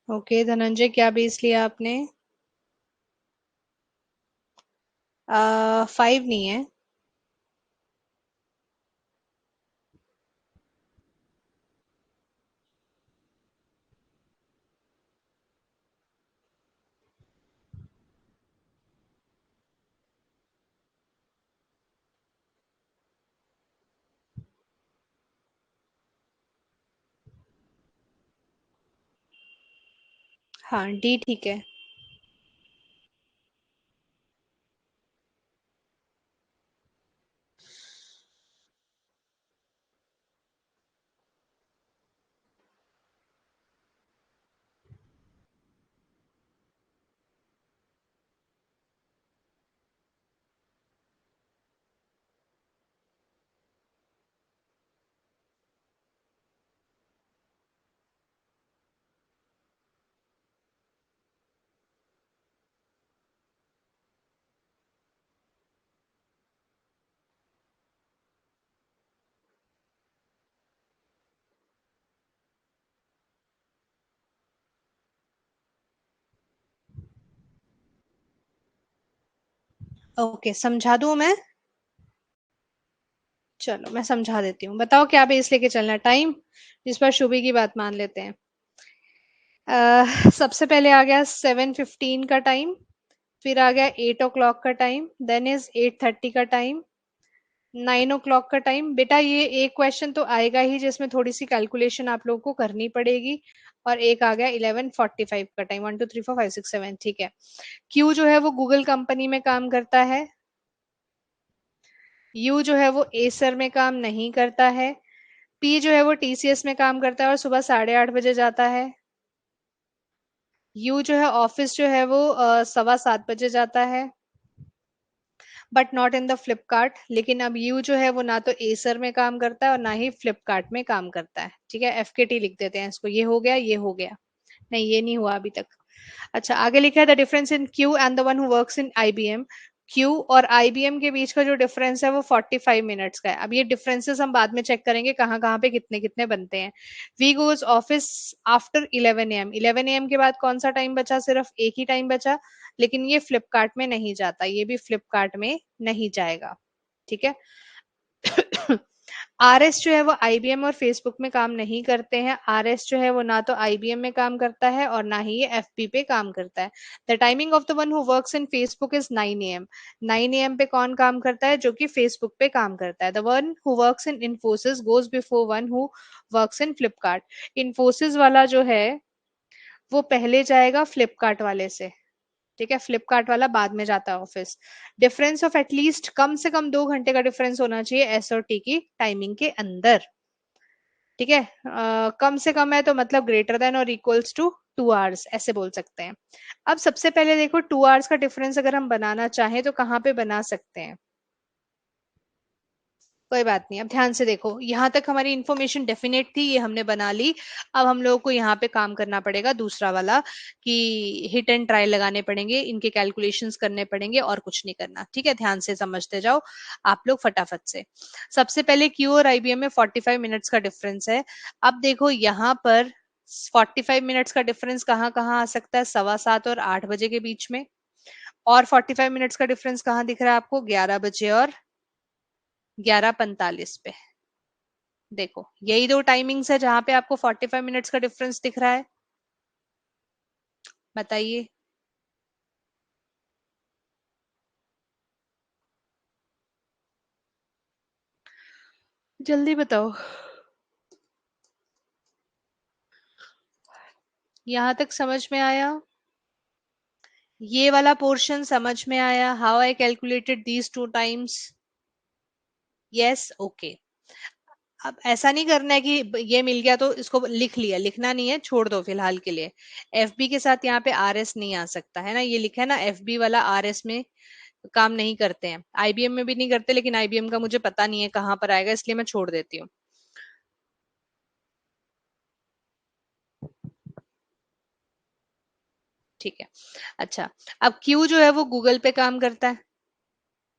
ओके धनंजय, क्या बेस लिया आपने? 5 नहीं है। हाँ, डी ठीक है। ओके, समझा दूं मैं? चलो मैं समझा देती हूँ। बताओ क्या बेस लेके चलना है? टाइम, इस बार शुभी की बात मान लेते हैं। सबसे पहले आ गया 7:15 का टाइम। फिर आ गया 8 o'clock का टाइम, देन इज 8:30 का टाइम, 9 o'clock का टाइम। बेटा ये एक क्वेश्चन तो आएगा ही जिसमें थोड़ी सी कैलकुलेशन आप लोगों को करनी पड़ेगी। और एक आ गया 11:45 का टाइम। 1 2 3 4 5 6 7, ठीक है। क्यू जो है वो गूगल कंपनी में काम करता है। यू जो है वो एसर में काम नहीं करता है। पी जो है वो टीसीएस में काम करता है और सुबह 8:30 बजे जाता है। यू जो है ऑफिस जो है वो 7:15 बजे जाता है। But not in the Flipkart. लेकिन अब यू जो है वो ना तो एसर में काम करता है और ना ही फ्लिपकार्ट में काम करता है। ठीक है, एफकेटी लिख देते हैं इसको। ये हो गया, ये हो गया। नहीं, ये नहीं हुआ अभी तक। अच्छा, आगे लिखा है the difference in Q and the one who works in IBM. Q और आईबीएम के बीच का जो डिफरेंस है वो 45 मिनट्स का है। अब ये डिफरेंसेस हम बाद में चेक करेंगे कहाँ कहाँ पे कितने कितने बनते हैं। We goes office after 11 AM। 11 AM के बाद कौन सा टाइम बचा? सिर्फ एक ही टाइम बचा। लेकिन ये फ्लिपकार्ट में नहीं जाता, ये भी फ्लिपकार्ट में नहीं जाएगा। ठीक है। आरएस जो है वो आईबीएम और फेसबुक में काम नहीं करते हैं। आरएस जो है वो ना तो आईबीएम में काम करता है और ना ही ये एफपी पे काम करता है। The timing of the one who works in Facebook is 9 AM। 9 AM पे कौन काम करता है? जो कि फेसबुक पे काम करता है। The one who works in Infosys goes before one who works in Flipkart. Infosys वाला जो है वो पहले जाएगा फ्लिपकार्ट वाले से। ठीक है, फ्लिपकार्ट वाला बाद में जाता है ऑफिस। डिफरेंस ऑफ एटलीस्ट कम से कम 2 घंटे का डिफरेंस होना चाहिए एस और टी की टाइमिंग के अंदर। ठीक है, कम से कम है तो मतलब ग्रेटर देन और इक्वल्स टू 2 आवर्स ऐसे बोल सकते हैं। अब सबसे पहले देखो 2 आवर्स का डिफरेंस अगर हम बनाना चाहें तो कहाँ पे बना सकते हैं। कोई बात नहीं, अब ध्यान से देखो, यहाँ तक हमारी इन्फॉर्मेशन डेफिनेट थी, ये हमने बना ली। अब हम लोगों को यहाँ पे काम करना पड़ेगा दूसरा वाला, कि हिट एंड ट्राई लगाने पड़ेंगे, इनके कैलकुलेशंस करने पड़ेंगे, और कुछ नहीं करना। ठीक है, ध्यान से समझते जाओ आप लोग फटाफट से। सबसे पहले क्यू और आईबीएम में 45 मिनट्स का डिफरेंस है। अब देखो यहाँ पर 45 मिनट्स का डिफरेंस कहाँ कहाँ आ सकता है, 7:15 और 8 बजे के बीच में। और 45 मिनट्स का डिफरेंस कहाँ दिख रहा है आपको, 11 बजे और 11:45 पे। देखो यही दो टाइमिंग्स है जहां पे आपको 45 मिनट्स का डिफरेंस दिख रहा है। बताइए। जल्दी बताओ। यहां तक समझ में आया? ये वाला पोर्शन समझ में आया, how I calculated these 2 times? Yes, okay. अब ऐसा नहीं करना है कि ये मिल गया तो इसको लिख लिया, लिखना नहीं है, छोड़ दो फिलहाल के लिए। एफबी के साथ यहाँ पे आरएस नहीं आ सकता है ना, ये लिखा है ना, एफबी वाला आरएस में काम नहीं करते हैं, आईबीएम में भी नहीं करते, लेकिन आईबीएम का मुझे पता नहीं है कहाँ पर आएगा, इसलिए मैं छोड़ देती हूँ। ठीक है। अच्छा, अब क्यू जो है वो गूगल पे काम करता है।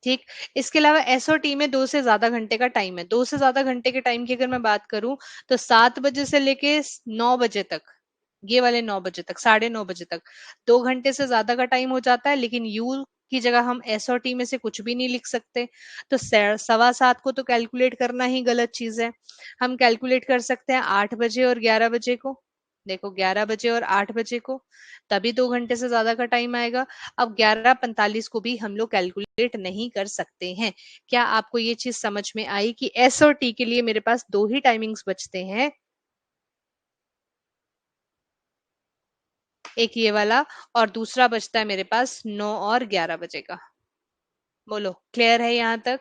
ठीक। इसके अलावा एस और टी में 2 से ज्यादा घंटे का टाइम है। 2 से ज्यादा घंटे के टाइम की अगर मैं बात करूं तो 7 बजे से लेके 9 बजे तक, ये वाले 9 बजे तक, 9:30 बजे तक 2 घंटे से ज्यादा का टाइम हो जाता है, लेकिन यू की जगह हम एस और टी में से कुछ भी नहीं लिख सकते। तो 7:15 को तो कैलकुलेट करना ही गलत चीज है। हम कैलकुलेट कर सकते हैं 8 बजे और 11 बजे को। देखो 11 बजे और 8 बजे को, तभी 2 घंटे से ज्यादा का टाइम आएगा। अब 11:45 को भी हम लोग कैलकुलेट नहीं कर सकते हैं। क्या आपको ये चीज समझ में आई कि एस और टी के लिए मेरे पास दो ही टाइमिंग्स बचते हैं, एक ये वाला और दूसरा बचता है मेरे पास 9 और 11 बजे का। बोलो क्लियर है यहाँ तक?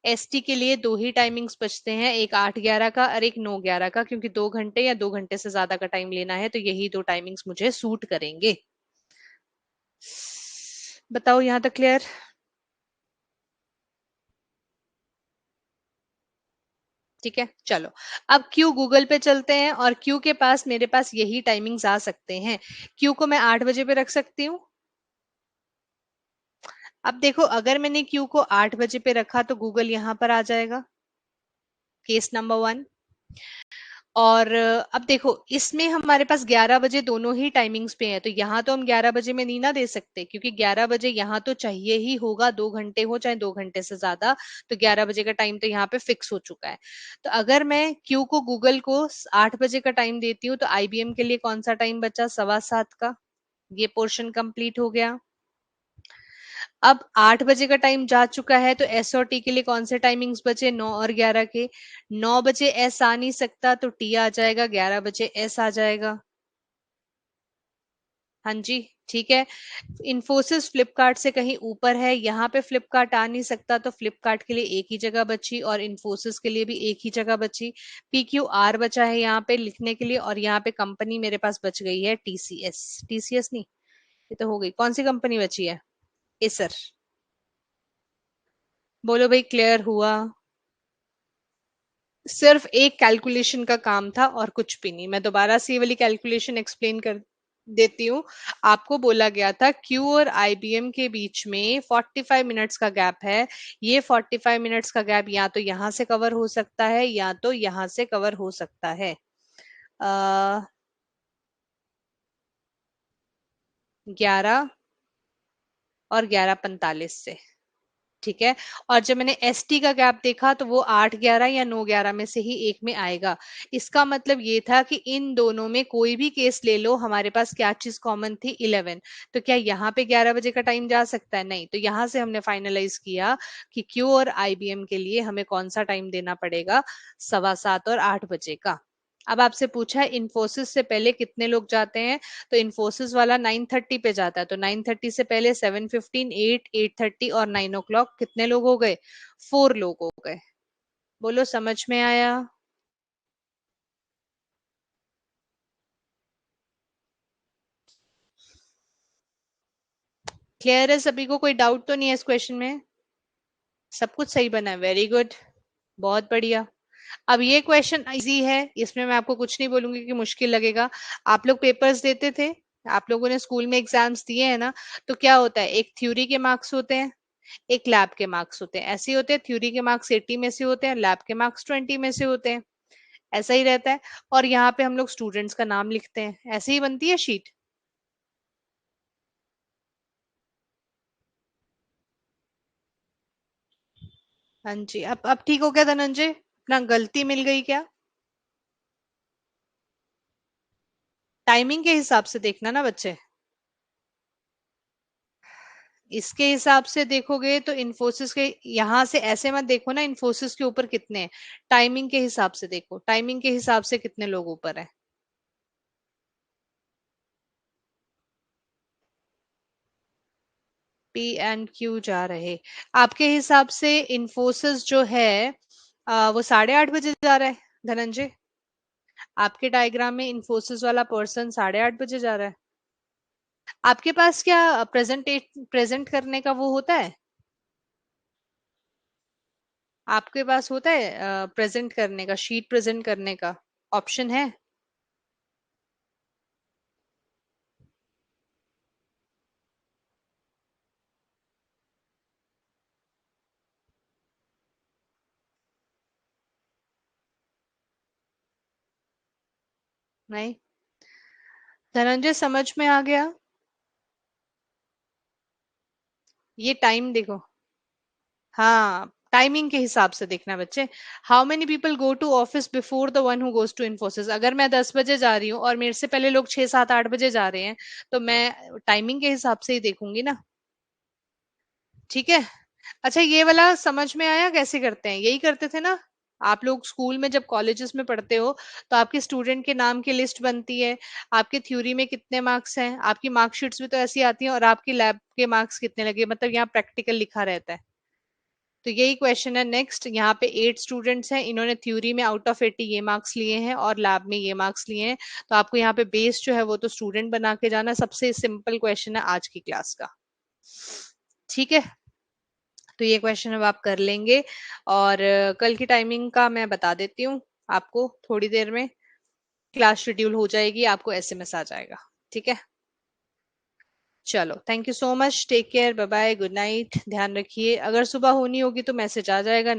एसटी के लिए दो ही टाइमिंग्स बचते हैं, एक 8:11 का और एक 9:11 का, क्योंकि 2 घंटे या 2 घंटे से ज्यादा का टाइम लेना है तो यही दो टाइमिंग्स मुझे सूट करेंगे। बताओ यहाँ तक क्लियर? ठीक है, चलो। अब क्यू गूगल पे चलते हैं, और क्यू के पास मेरे पास यही टाइमिंग्स आ सकते हैं। क्यू को मैं 8 बजे पे रख सकती हूँ। अब देखो अगर मैंने क्यू को 8 बजे पे रखा तो गूगल यहाँ पर आ जाएगा, केस नंबर 1। और अब देखो इसमें हमारे पास 11 बजे दोनों ही टाइमिंग्स पे है, तो यहाँ तो हम 11 बजे में नहीं ना दे सकते, क्योंकि 11 बजे यहाँ तो चाहिए ही होगा, 2 घंटे हो चाहे 2 घंटे से ज्यादा। तो 11 बजे का टाइम तो यहाँ पे फिक्स हो चुका है। तो अगर मैं क्यू को गूगल को 8 बजे का टाइम देती हूँ तो आईबीएम के लिए कौन सा टाइम बचा, 7:15 का। ये पोर्शन कंप्लीट हो गया। अब 8 बजे का टाइम जा चुका है, तो एस और टी के लिए कौन से टाइमिंग्स बचे, 9 और 11 के। 9 बजे एस आ नहीं सकता तो टी आ जाएगा, 11 बजे एस आ जाएगा। हाँ जी। ठीक है। इन्फोसिस फ्लिपकार्ट से कहीं ऊपर है, यहाँ पे फ्लिपकार्ट आ नहीं सकता, तो फ्लिपकार्ट के लिए एक ही जगह बची और इन्फोसिस के लिए भी एक ही जगह बची। पी क्यू आर बचा है यहाँ पे लिखने के लिए, और यहाँ पे कंपनी मेरे पास बच गई है टीसीएस। टीसीएस नहीं, ये तो हो गई, कौन सी कंपनी बची है? एसर। बोलो भाई, क्लियर हुआ? सिर्फ एक कैलकुलेशन का काम था और कुछ भी नहीं। मैं दोबारा से ये वाली कैलकुलेशन एक्सप्लेन कर देती हूँ। आपको बोला गया था क्यू और आईबीएम के बीच में 45 मिनट्स का गैप है। ये 45 मिनट्स का गैप या तो यहाँ से कवर हो सकता है या तो यहाँ से कवर हो सकता है। 11 और 11:45 से। ठीक है। और जब मैंने एस टी का गैप देखा तो वो 8:11 या 9:11 में से ही एक में आएगा। इसका मतलब ये था कि इन दोनों में कोई भी केस ले लो, हमारे पास क्या चीज कॉमन थी, 11। तो क्या यहाँ पे 11 बजे का टाइम जा सकता है? नहीं। तो यहाँ से हमने फाइनलाइज किया कि क्यू और आईबीएम के लिए हमें कौन सा टाइम देना पड़ेगा, 7:15 और 8 बजे का। अब आपसे पूछा है इन्फोसिस से पहले कितने लोग जाते हैं, तो इन्फोसिस वाला 9:30 पे जाता है, तो 9:30 से पहले 7:15, 8, 8:30 और 9 o'clock कितने लोग हो गए? 4 लोग हो गए। बोलो समझ में आया? क्लियर है सभी को? कोई डाउट तो नहीं है इस क्वेश्चन में? सब कुछ सही बना है, वेरी गुड, बहुत बढ़िया। अब ये क्वेश्चन इजी है, इसमें मैं आपको कुछ नहीं बोलूंगी कि मुश्किल लगेगा। आप लोग पेपर्स देते थे, आप लोगों ने स्कूल में एग्जाम्स दिए हैं ना, तो क्या होता है, एक थ्योरी के मार्क्स होते हैं, एक लैब के मार्क्स होते हैं, ऐसे ही होते हैं, थ्योरी के मार्क्स 80 में से होते हैं, लैब के मार्क्स 20 में से होते हैं, ऐसा ही रहता है। और यहाँ पे हम लोग स्टूडेंट्स का नाम लिखते हैं, ऐसे ही बनती है शीट। हाँ जी, अब ठीक हो गया धनंजय? अपना गलती मिल गई क्या? टाइमिंग के हिसाब से देखना ना बच्चे। इसके हिसाब से देखोगे तो इन्फोसिस के यहाँ से ऐसे मत देखो ना, इन्फोसिस के ऊपर कितने हैं, टाइमिंग के हिसाब से देखो, टाइमिंग के हिसाब से कितने लोग ऊपर है। पी एंड क्यू जा रहे, आपके हिसाब से इन्फोसिस जो है वो 8:30 बजे जा रहा है धनंजय? आपके डायग्राम में इन्फोसिस वाला पर्सन 8:30 बजे जा रहा है? आपके पास क्या प्रेजेंट करने का वो होता है? आपके पास होता है प्रेजेंट करने का, शीट प्रेजेंट करने का ऑप्शन है? नहीं? धनंजय समझ में आ गया? ये टाइम देखो। हाँ, टाइमिंग के हिसाब से देखना बच्चे। How many people go to office before the one who goes to Infosys, अगर मैं 10 बजे जा रही हूँ और मेरे से पहले लोग 6, 7, 8 बजे जा रहे हैं, तो मैं टाइमिंग के हिसाब से ही देखूंगी ना। ठीक है। अच्छा, ये वाला समझ में आया कैसे करते हैं? यही करते थे ना आप लोग स्कूल में, जब कॉलेजेस में पढ़ते हो, तो आपके स्टूडेंट के नाम की लिस्ट बनती है, आपके थ्योरी में कितने मार्क्स हैं, आपकी मार्कशीट्स भी तो ऐसी आती हैं, और आपकी लैब के मार्क्स कितने लगे, मतलब यहाँ प्रैक्टिकल लिखा रहता है। तो यही क्वेश्चन है नेक्स्ट। यहाँ पे 8 स्टूडेंट्स हैं, इन्होंने थ्योरी में आउट ऑफ 80 ये मार्क्स लिए हैं और लैब में ये मार्क्स लिए हैं, तो आपको यहाँ पे बेस जो है वो तो स्टूडेंट बना के जाना। सबसे सिंपल क्वेश्चन है आज की क्लास का। ठीक है, तो ये क्वेश्चन अब आप कर लेंगे। और कल की टाइमिंग का मैं बता देती हूँ आपको, थोड़ी देर में क्लास शेड्यूल हो जाएगी, आपको एसएमएस आ जाएगा। ठीक है, चलो, thank you so much, take care, bye bye, good night, ध्यान रखिए। अगर सुबह होनी होगी तो मैसेज आ जाएगा।